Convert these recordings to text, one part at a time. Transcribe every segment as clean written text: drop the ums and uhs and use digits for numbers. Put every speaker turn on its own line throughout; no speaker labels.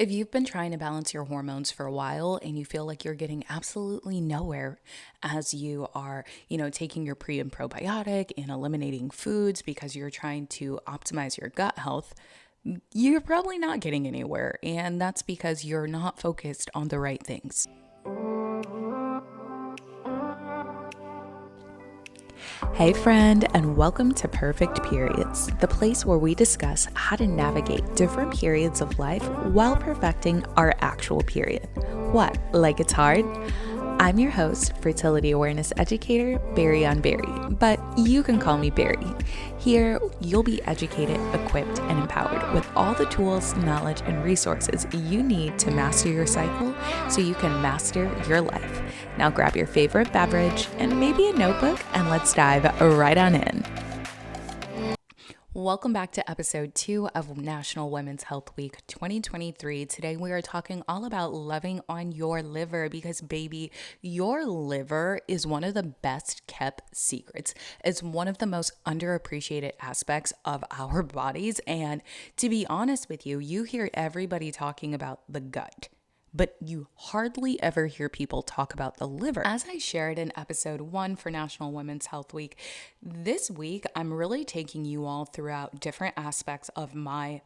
If you've been trying to balance your hormones for a while and you feel like you're getting absolutely nowhere as you are, taking your pre and probiotic and eliminating foods because you're trying to optimize your gut health, you're probably not getting anywhere. And that's because you're not focused on the right things. Hey, friend, and welcome to Perfect Periods, the place where we discuss how to navigate different periods of life while perfecting our actual period. What, like it's hard? I'm your host, fertility awareness educator, Barry on Barry, but you can call me Barry. Here, you'll be educated, equipped, and empowered with all the tools, knowledge, and resources you need to master your cycle so you can master your life. Now grab your favorite beverage and maybe a notebook, and let's dive right on in. Welcome back to episode 2 of National Women's Health Week 2023. Today we are talking all about loving on your liver because, baby, your liver is one of the best kept secrets. It's one of the most underappreciated aspects of our bodies. And to be honest with you, you hear everybody talking about the gut, but you hardly ever hear people talk about the liver. As I shared in episode 1 for National Women's Health Week, this week I'm really taking you all throughout different aspects of my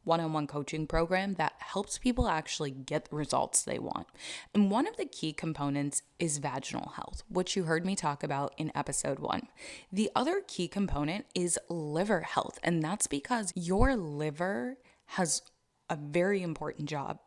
one-on-one coaching program that helps people actually get the results they want. And one of the key components is vaginal health, which you heard me talk about in episode 1. The other key component is liver health, and that's because your liver has a very important job.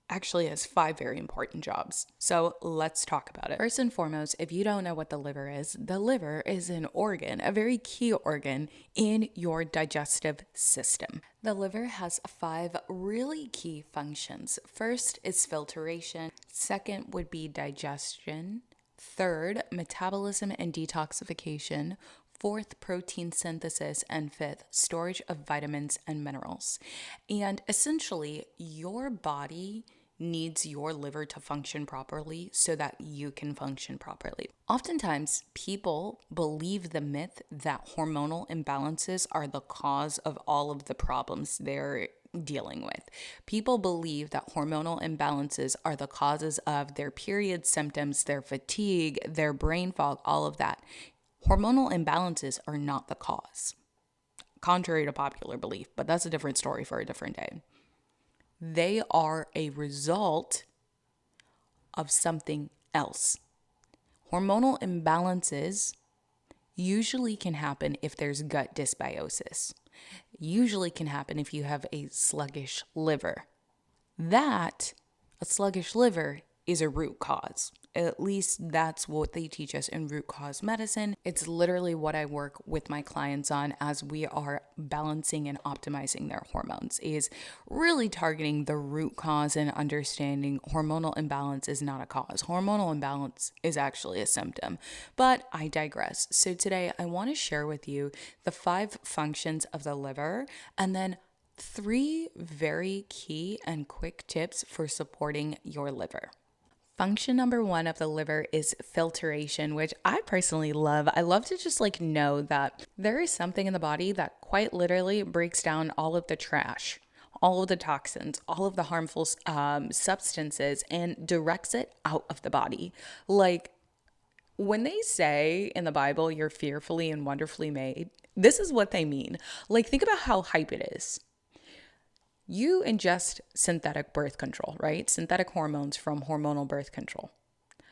Actually has 5 very important jobs. So let's talk about it. First and foremost, if you don't know what the liver is an organ, a very key organ in your digestive system. The liver has 5 really key functions. First is filtration. Second would be digestion. Third, metabolism and detoxification. Fourth, protein synthesis, and fifth, storage of vitamins and minerals. And essentially, your body needs your liver to function properly so that you can function properly. Oftentimes, people believe the myth that hormonal imbalances are the cause of all of the problems they're dealing with. People believe that hormonal imbalances are the causes of their period symptoms, their fatigue, their brain fog, all of that. Hormonal imbalances are not the cause, contrary to popular belief, but that's a different story for a different day. They are a result of something else. Hormonal imbalances usually can happen if there's gut dysbiosis. Usually can happen if you have a sluggish liver. A sluggish liver is a root cause. At least that's what they teach us in root cause medicine. It's literally what I work with my clients on as we are balancing and optimizing their hormones, is really targeting the root cause and understanding hormonal imbalance is not a cause. Hormonal imbalance is actually a symptom, but I digress. So today I want to share with you the 5 functions of the liver and then 3 very key and quick tips for supporting your liver. Function number 1 of the liver is filtration, which I personally love. I love to just know that there is something in the body that quite literally breaks down all of the trash, all of the toxins, all of the harmful substances, and directs it out of the body. When they say in the Bible, you're fearfully and wonderfully made, this is what they mean. Think about how hype it is. You ingest synthetic birth control, right? Synthetic hormones from hormonal birth control.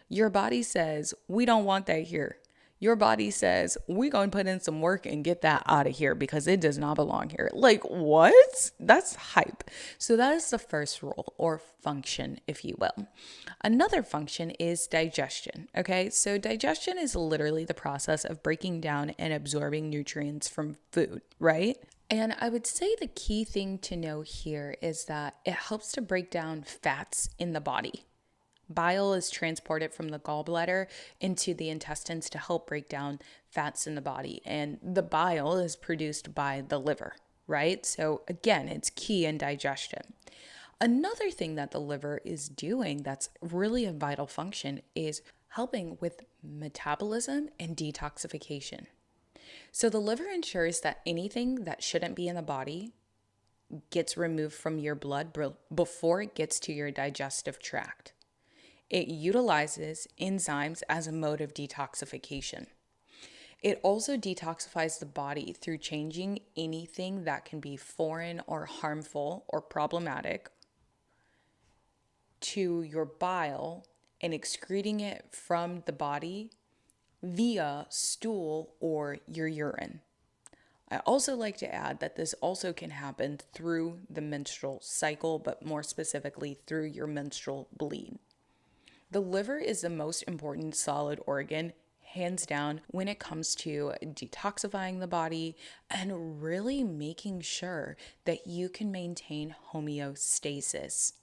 Your body says, we don't want that here. Your body says, we're going to put in some work and get that out of here because it does not belong here. What? That's hype. So that is the first role or function, if you will. Another function is digestion, okay? So digestion is literally the process of breaking down and absorbing nutrients from food, right? And I would say the key thing to know here is that it helps to break down fats in the body. Bile is transported from the gallbladder into the intestines to help break down fats in the body. And the bile is produced by the liver, right? So again, it's key in digestion. Another thing that the liver is doing that's really a vital function is helping with metabolism and detoxification. So the liver ensures that anything that shouldn't be in the body gets removed from your blood before it gets to your digestive tract. It utilizes enzymes as a mode of detoxification. It also detoxifies the body through changing anything that can be foreign or harmful or problematic to your bile and excreting it from the body via stool or your urine. I also like to add that this also can happen through the menstrual cycle, but more specifically through your menstrual bleed. The liver is the most important solid organ, hands down, when it comes to detoxifying the body and really making sure that you can maintain homeostasis.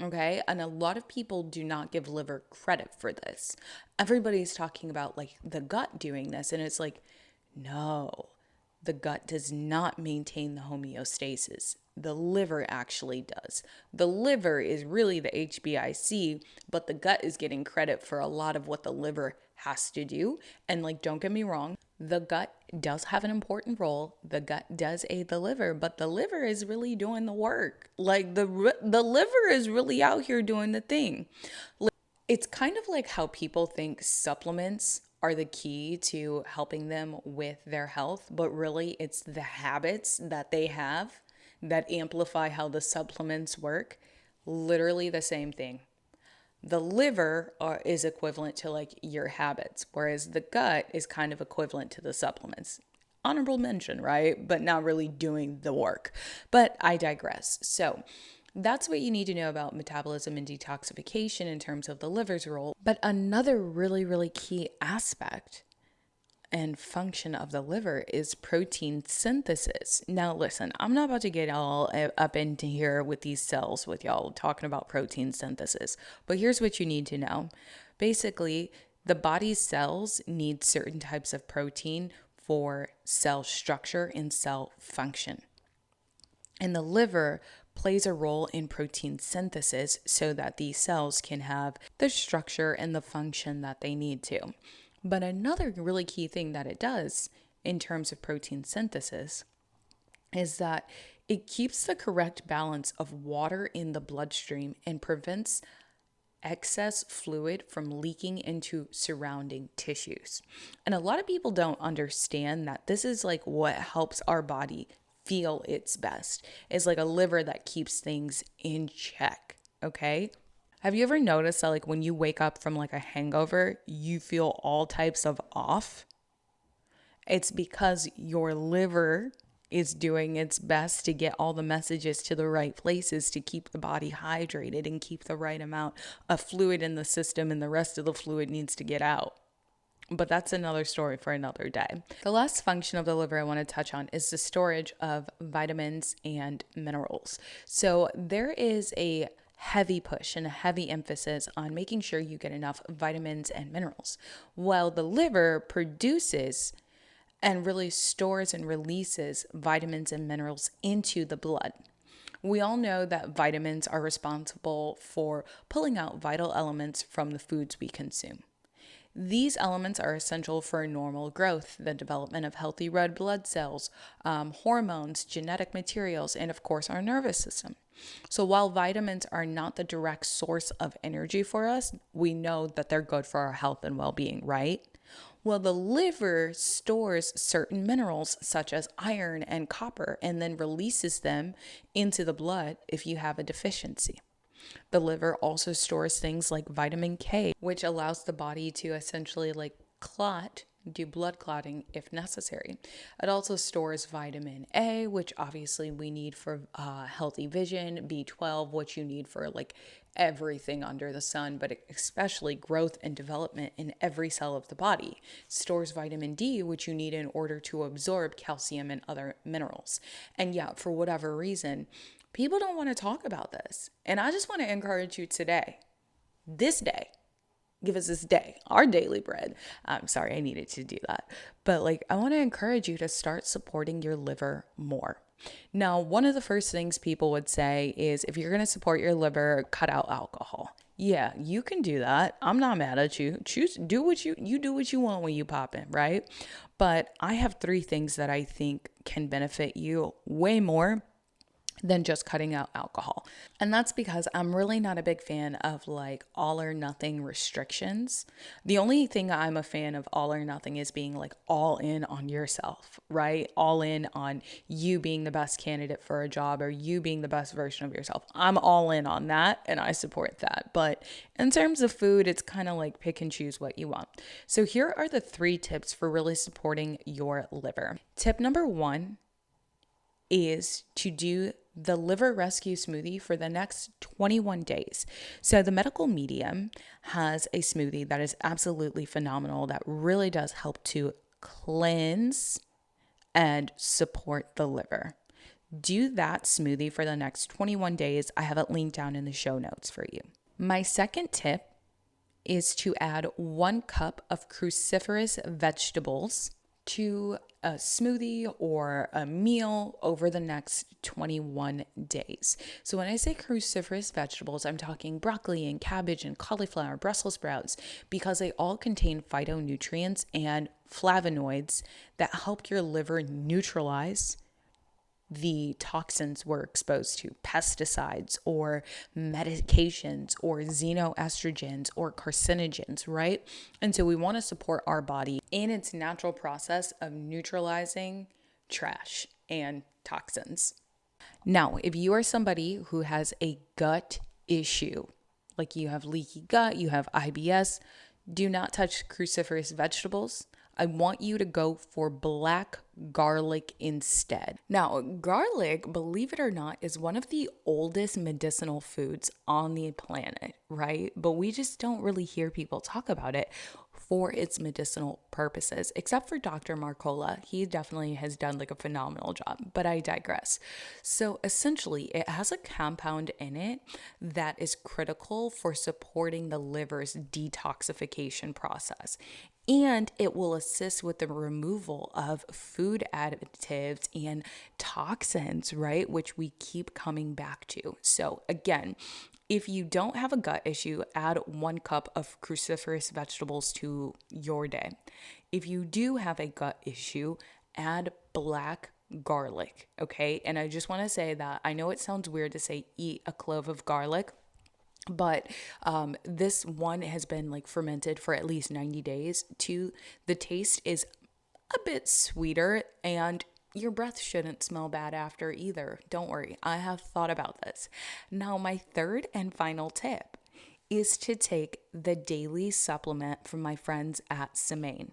Okay, and a lot of people do not give liver credit for this. Everybody's talking about like the gut doing this, and it's like, no, the gut does not maintain the homeostasis. The liver actually does. The liver is really the HBIC, but the gut is getting credit for a lot of what the liver has to do. And like, don't get me wrong, the gut does have an important role. The gut does aid the liver, but the liver is really doing the work. Like the liver is really out here doing the thing. It's kind of like how people think supplements are the key to helping them with their health, but really it's the habits that they have that amplify how the supplements work. Literally the same thing. The liver is equivalent to like your habits, whereas the gut is kind of equivalent to the supplements. Honorable mention, right? But not really doing the work. But I digress. So that's what you need to know about metabolism and detoxification in terms of the liver's role. But another really, really key aspect and function of the liver is protein synthesis. Now, listen, I'm not about to get all up into here with these cells with y'all talking about protein synthesis, but here's what you need to know. Basically, the body's cells need certain types of protein for cell structure and cell function. And the liver plays a role in protein synthesis so that these cells can have the structure and the function that they need to. But another really key thing that it does in terms of protein synthesis is that it keeps the correct balance of water in the bloodstream and prevents excess fluid from leaking into surrounding tissues. And a lot of people don't understand that this is like what helps our body feel its best. It's like a liver that keeps things in check, okay? Have you ever noticed that like when you wake up from like a hangover, you feel all types of off? It's because your liver is doing its best to get all the messages to the right places to keep the body hydrated and keep the right amount of fluid in the system, and the rest of the fluid needs to get out. But that's another story for another day. The last function of the liver I want to touch on is the storage of vitamins and minerals. So there is a heavy push and a heavy emphasis on making sure you get enough vitamins and minerals, while the liver produces and really stores and releases vitamins and minerals into the blood. We all know that vitamins are responsible for pulling out vital elements from the foods we consume. These elements are essential for normal growth, the development of healthy red blood cells, hormones, genetic materials, and of course our nervous system. So while vitamins are not the direct source of energy for us, we know that they're good for our health and well-being, right? Well, the liver stores certain minerals such as iron and copper and then releases them into the blood if you have a deficiency. The liver also stores things like vitamin K, which allows the body to essentially like do blood clotting if necessary. It also stores vitamin A, which obviously we need for healthy vision, B12, which you need for like everything under the sun, but especially growth and development in every cell of the body. It stores vitamin D, which you need in order to absorb calcium and other minerals. And yeah, for whatever reason, people don't want to talk about this. And I just want to encourage you today, this day, give us this day, our daily bread. I'm sorry, I needed to do that. But like, I want to encourage you to start supporting your liver more. Now, one of the first things people would say is if you're going to support your liver, cut out alcohol. Yeah, you can do that. I'm not mad at you. Do what you do what you want when you pop in, right? But I have 3 things that I think can benefit you way more than just cutting out alcohol. And that's because I'm really not a big fan of like all or nothing restrictions. The only thing I'm a fan of all or nothing is being like all in on yourself, right? All in on you being the best candidate for a job or you being the best version of yourself. I'm all in on that and I support that. But in terms of food, it's kind of like pick and choose what you want. So here are the 3 tips for really supporting your liver. Tip number 1 is to do the liver rescue smoothie for the next 21 days. So the medical medium has a smoothie that is absolutely phenomenal that really does help to cleanse and support the liver. Do that smoothie for the next 21 days. I have it linked down in the show notes for you. My second tip is to add 1 cup of cruciferous vegetables to a smoothie or a meal over the next 21 days. So when I say cruciferous vegetables, I'm talking broccoli and cabbage and cauliflower, Brussels sprouts, because they all contain phytonutrients and flavonoids that help your liver neutralize the toxins we're exposed to, pesticides or medications or xenoestrogens or carcinogens, right? And so we want to support our body in its natural process of neutralizing trash and toxins. Now, if you are somebody who has a gut issue, like you have leaky gut, you have IBS, do not touch cruciferous vegetables. I want you to go for black garlic instead. Now, garlic, believe it or not, is one of the oldest medicinal foods on the planet, right? But we just don't really hear people talk about it for its medicinal purposes, except for Dr. Marcola. He definitely has done like a phenomenal job, but I digress. So essentially, it has a compound in it that is critical for supporting the liver's detoxification process. And it will assist with the removal of food additives and toxins, right? Which we keep coming back to. So again, if you don't have a gut issue, add 1 cup of cruciferous vegetables to your day. If you do have a gut issue, add black garlic, okay? And I just want to say that I know it sounds weird to say eat a clove of garlic, but this one has been like fermented for at least 90 days. The taste is a bit sweeter and your breath shouldn't smell bad after either. Don't worry, I have thought about this. Now, my third and final tip is to take the daily supplement from my friends at Semaine.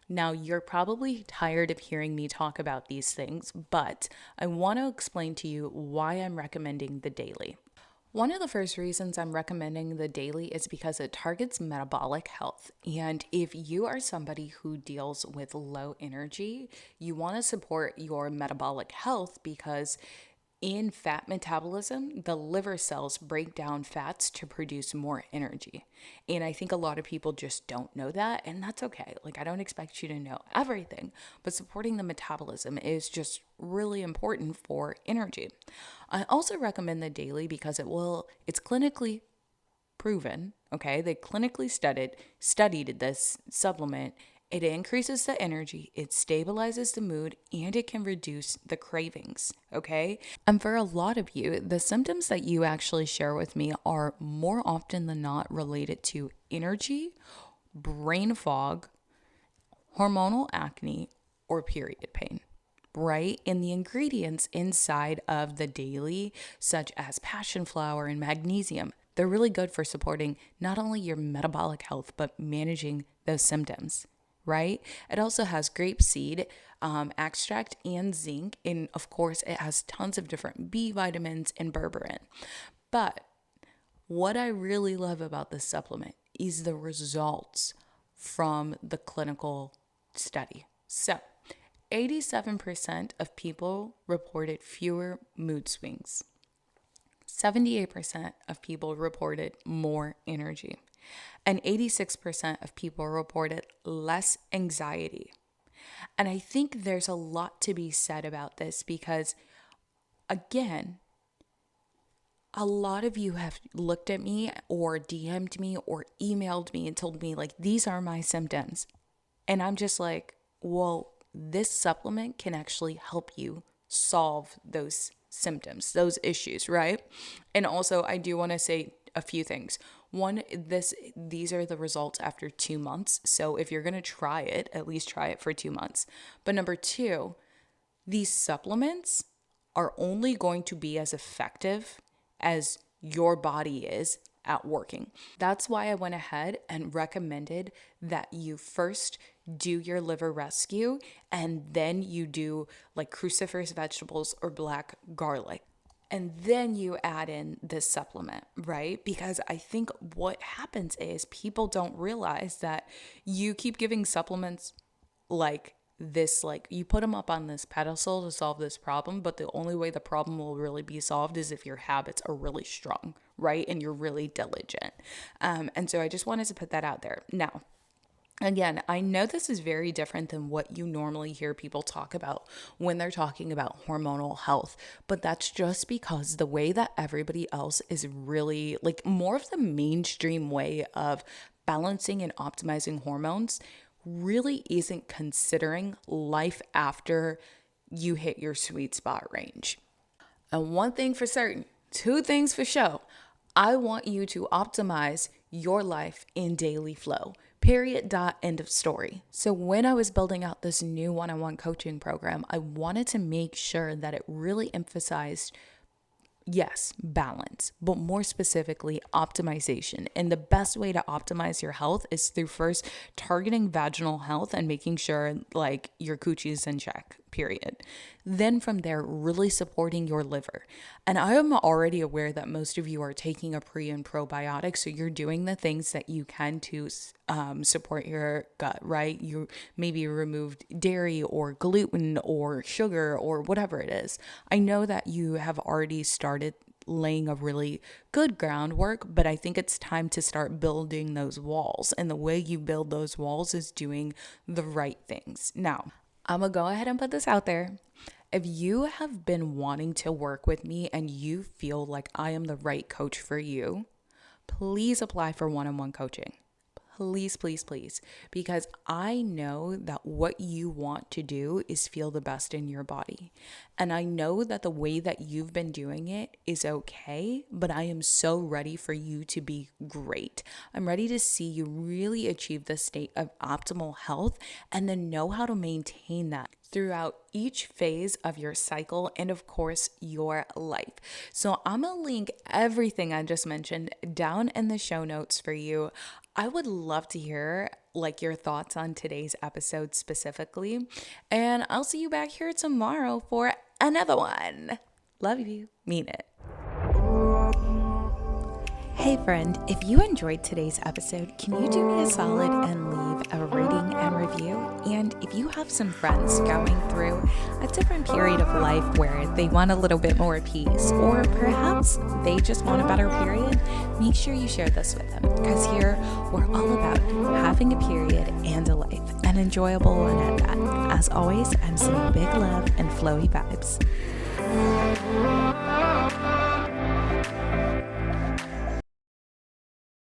Now, you're probably tired of hearing me talk about these things, but I want to explain to you why I'm recommending the daily. One of the first reasons I'm recommending the daily is because it targets metabolic health. And if you are somebody who deals with low energy, you want to support your metabolic health because in fat metabolism, the liver cells break down fats to produce more energy. And I think a lot of people just don't know that, and that's okay. Like, I don't expect you to know everything, but supporting the metabolism is just really important for energy. I also recommend the daily because it's clinically proven, okay? They clinically studied this supplement. It increases the energy, it stabilizes the mood, and it can reduce the cravings, okay? And for a lot of you, the symptoms that you actually share with me are more often than not related to energy, brain fog, hormonal acne, or period pain, right? And the ingredients inside of the daily, such as passion flower and magnesium, they're really good for supporting not only your metabolic health, but managing those symptoms, right? It also has grapeseed extract and zinc. And of course, it has tons of different B vitamins and berberine. But what I really love about this supplement is the results from the clinical study. So 87% of people reported fewer mood swings. 78% of people reported more energy. And 86% of people reported less anxiety. And I think there's a lot to be said about this because, again, a lot of you have looked at me or DM'd me or emailed me and told me, like, these are my symptoms. And I'm just like, well, this supplement can actually help you solve those symptoms, those issues, right? And also, I do want to say a few things. One, these are the results after 2 months. So if you're going to try it, at least try it for 2 months. But number two, these supplements are only going to be as effective as your body is at working. That's why I went ahead and recommended that you first do your liver rescue and then you do like cruciferous vegetables or black garlic. And then you add in this supplement, right? Because I think what happens is people don't realize that you keep giving supplements like this, like you put them up on this pedestal to solve this problem, but the only way the problem will really be solved is if your habits are really strong, right? And you're really diligent. And so I just wanted to put that out there. Now, again, I know this is very different than what you normally hear people talk about when they're talking about hormonal health, but that's just because the way that everybody else is really like more of the mainstream way of balancing and optimizing hormones really isn't considering life after you hit your sweet spot range. And one thing for certain, two things for sure, I want you to optimize your life in daily flow. Period. End of story. So when I was building out this new one-on-one coaching program, I wanted to make sure that it really emphasized, yes, balance, but more specifically, optimization. And the best way to optimize your health is through first targeting vaginal health and making sure like your coochie is in check, period. Then from there, really supporting your liver. And I am already aware that most of you are taking a pre and probiotic. So you're doing the things that you can to support your gut, right? You maybe removed dairy or gluten or sugar or whatever it is. I know that you have already started laying a really good groundwork, but I think it's time to start building those walls. And the way you build those walls is doing the right things. Now, I'm gonna go ahead and put this out there. If you have been wanting to work with me and you feel like I am the right coach for you, please apply for one-on-one coaching. Please, please, please. Because I know that what you want to do is feel the best in your body. And I know that the way that you've been doing it is okay, but I am so ready for you to be great. I'm ready to see you really achieve the state of optimal health and then know how to maintain that throughout each phase of your cycle and of course your life. So I'm gonna link everything I just mentioned down in the show notes for you. I would love to hear like your thoughts on today's episode specifically, and I'll see you back here tomorrow for another one. Love you, mean it. Hey friend, if you enjoyed today's episode, can you do me a solid and leave a rating and review? And if you have some friends going through a different period of life where they want a little bit more peace, or perhaps they just want a better period, make sure you share this with them, because here we're all about having a period and a life, an enjoyable one at that. As always, I'm sending big love and flowy vibes.